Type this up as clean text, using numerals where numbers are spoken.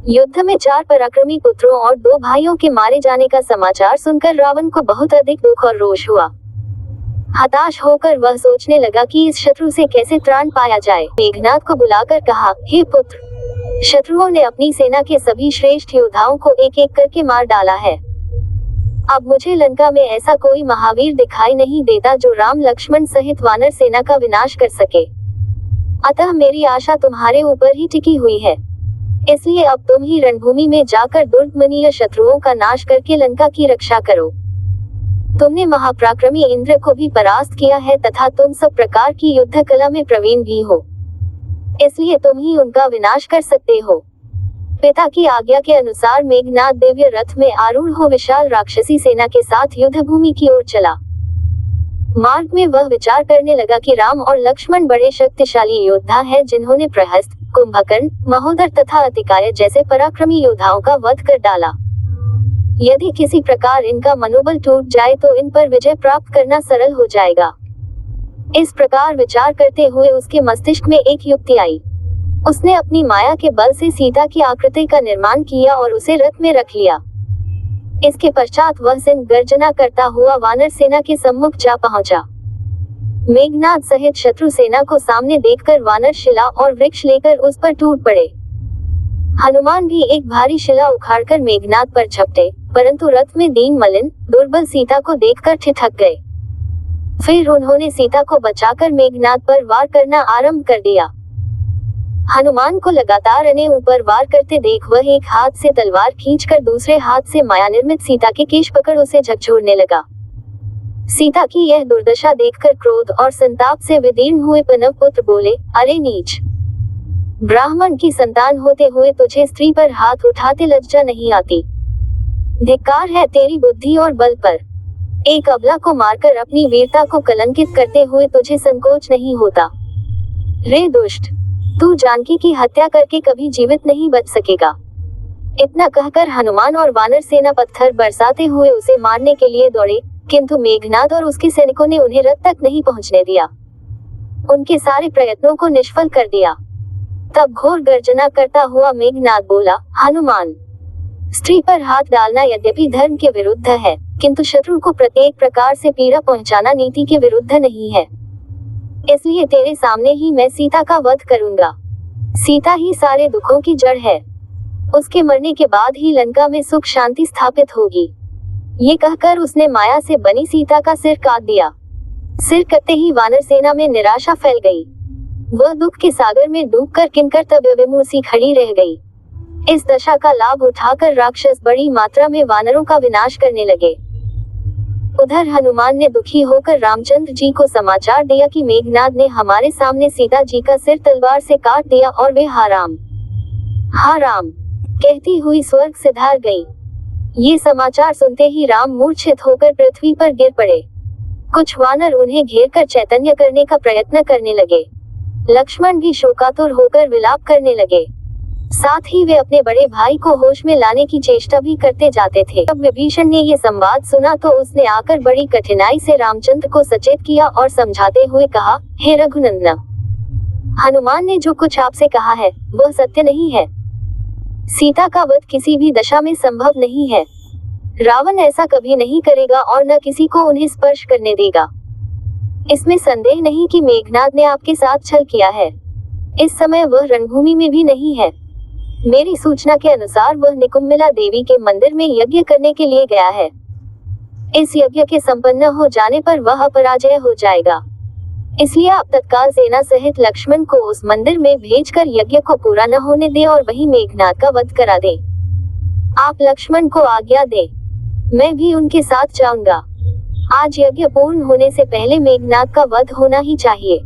युद्ध में 4 पराक्रमी पुत्रों और 2 भाइयों के मारे जाने का समाचार सुनकर रावण को बहुत अधिक दुख और रोष हुआ। हताश होकर वह सोचने लगा कि इस शत्रु से कैसे त्राण पाया जाए। मेघनाद को बुलाकर कहा, हे पुत्र, शत्रुओं ने अपनी सेना के सभी श्रेष्ठ योद्धाओं को एक एक करके मार डाला है। अब मुझे लंका में ऐसा कोई महावीर दिखाई नहीं देता जो राम लक्ष्मण सहित वानर सेना का विनाश कर सके। अतः मेरी आशा तुम्हारे ऊपर ही टिकी हुई है। इसलिए अब तुम ही रणभूमि में जाकर दुर्गमनीय शत्रुओं का नाश करके लंका की रक्षा करो। तुमने महापराक्रमी इंद्र को भी परास्त किया है तथा तुम सब प्रकार की युद्ध कला में प्रवीण भी हो, इसलिए तुम ही उनका विनाश कर सकते हो। पिता की आज्ञा के अनुसार मेघनाद दिव्य रथ में आरूढ़ हो विशाल राक्षसी सेना के साथ युद्ध भूमि की ओर चला। मार्ग में वह विचार करने लगा कि राम और लक्ष्मण बड़े शक्तिशाली योद्धा हैं जिन्होंने प्रहस्त, कुंभकर्ण, महोदर तथा अतिकाय जैसे पराक्रमी योद्धाओं का वध कर डाला। यदि किसी प्रकार इनका मनोबल टूट जाए तो इन पर विजय प्राप्त करना सरल हो जाएगा। इस प्रकार विचार करते हुए उसके मस्तिष्क में एक युक्ति आई। उसने अपनी माया के बल से सीता की आकृति का निर्माण किया और उसे रथ में रख लिया। इसके पश्चात वह सिंह गर्जना करता हुआ वानर सेना के सम्मुख जा पहुंचा। मेघनाद सहित शत्रु सेना को सामने देखकर वानर शिला और वृक्ष लेकर उस पर टूट पड़े। हनुमान भी एक भारी शिला उखाड़कर मेघनाद पर झपटे, परंतु रथ में दीन मलिन दुर्बल सीता को देखकर ठिठक गए। फिर उन्होंने सीता को बचाकर मेघनाद पर वार करना आरंभ कर दिया। हनुमान को लगातार अने ऊपर वार करते देख वह एक हाथ से तलवार खींचकर दूसरे हाथ से माया निर्मित सीता के केश पकड़ उसे झकझोरने लगा। सीता की यह दुर्दशा देखकर क्रोध और संताप से विदीर्ण हुए पनव पुत्र बोले, अरे नीच, ब्राह्मण की संतान होते हुए तुझे स्त्री पर हाथ उठाते लज्जा नहीं आती। धिक्कार है तेरी बुद्धि और बल पर। एक अबला को मारकर अपनी वीरता को कलंकित करते हुए तुझे संकोच नहीं होता। रे दुष्ट, तू जानकी की हत्या करके कभी जीवित नहीं बच सकेगा। इतना कहकर हनुमान और वानर सेना पत्थर बरसाते हुए उसे मारने के लिए दौड़े, किंतु मेघनाद और उसके सैनिकों ने उन्हें रथ तक नहीं पहुंचने दिया। उनके सारे प्रयत्नों को निष्फल कर दिया। तब घोर गर्जना करता हुआ मेघनाद बोला, हनुमान, स्त्री पर हाथ डालना यद्यपि धर्म के विरुद्ध है, किंतु शत्रु को प्रत्येक प्रकार से पीड़ा पहुंचाना नीति के विरुद्ध नहीं है। इसलिए तेरे सामने ही मैं सीता का वध करूंगा। सीता ही सारे दुखों की जड़ है। उसके मरने के बाद ही लंका में सुख शांति स्थापित होगी। ये कहकर उसने माया से बनी सीता का सिर काट दिया। सिर कटते ही वानर सेना में निराशा फैल गई। वह दुख के सागर में डूबकर किंकर्तव्य विमूढ़ सी खड़ी रह गई। इस दशा का लाभ उठाकर राक्षस बड़ी मात्रा में वानरों का विनाश करने लगे। उधर हनुमान ने दुखी होकर रामचंद्र जी को समाचार दिया कि मेघनाद ने हमारे सामने सीता जी का सिर तलवार से काट दिया और वे हा राम कहती हुई स्वर्ग सिधार गई। ये समाचार सुनते ही राम मूर्छित होकर पृथ्वी पर गिर पड़े। कुछ वानर उन्हें घेरकर चैतन्य करने का प्रयत्न करने लगे। लक्ष्मण भी शोकातुर होकर विलाप करने लगे। साथ ही वे अपने बड़े भाई को होश में लाने की चेष्टा भी करते जाते थे। जब विभीषण ने ये संवाद सुना तो उसने आकर बड़ी कठिनाई से रामचंद्र को सचेत किया और समझाते हुए कहा, हे रघुनंदन, हनुमान ने जो कुछ आपसे कहा है वह सत्य नहीं है। सीता का वध किसी भी दशा में संभव नहीं है। रावण ऐसा कभी नहीं करेगा और न किसी को उन्हें स्पर्श करने देगा। इसमें संदेह नहीं कि मेघनाद ने आपके साथ छल किया है। इस समय वह रणभूमि में भी नहीं है। मेरी सूचना के अनुसार वह निकुम्मिला देवी के मंदिर में यज्ञ करने के लिए गया है। इस यज्ञ के संपन्न हो जाने पर वह अपराजय हो जाएगा। इसलिए आप तत्काल सेना सहित लक्ष्मण को उस मंदिर में भेजकर यज्ञ को पूरा न होने दें और वहीं मेघनाद का वध करा दें। आप लक्ष्मण को आज्ञा दें, मैं भी उनके साथ जाऊंगा। आज यज्ञ पूर्ण होने से पहले मेघनाद का वध होना ही चाहिए।